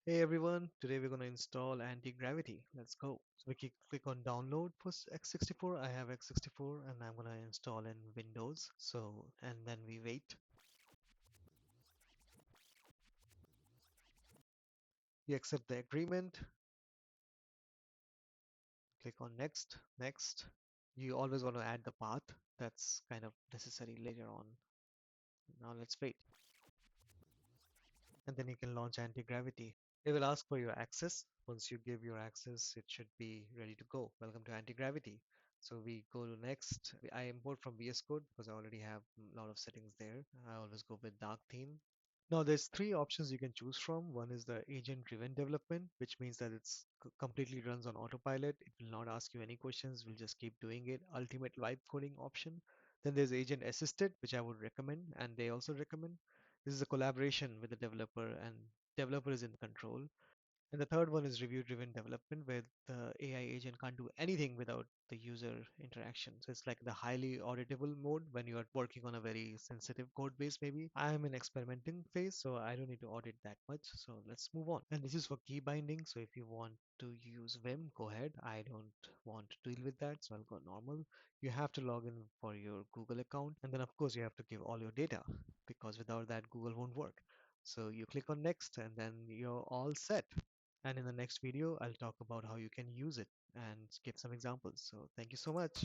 Hey everyone, today we're going to install Antigravity. Let's go. So we click on download for x64. I have x64 and I'm going to install in Windows. And then we wait. We accept the agreement. Click on next, next. You always want to add the path. That's kind of necessary later on. Now let's wait. And then you can launch Antigravity. It will ask for your access. Once you give your access, it should be ready to go. Welcome to Antigravity. So we go to next. I import from VS Code because I already have a lot of settings there. I always go with dark theme. Now there's three options you can choose from. One is the agent driven development, which means that it's completely runs on autopilot. It will not ask you any questions. We'll just keep doing it. Ultimate live coding option. Then there's agent assisted, which I would recommend, and they also recommend. This is a collaboration with the developer, and developer is in control. And the third one is review-driven development, where the AI agent can't do anything without the user interaction. So it's like the highly auditable mode when you are working on a very sensitive code base, maybe. I'm in experimenting phase, so I don't need to audit that much. So let's move on. And this is for key binding. So if you want to use Vim, go ahead. I don't want to deal with that, so I'll go normal. You have to log in for your Google account. And then, of course, you have to give all your data because without that, Google won't work. So you click on next and then you're all set. And in the next video, I'll talk about how you can use it and give some examples. So thank you so much.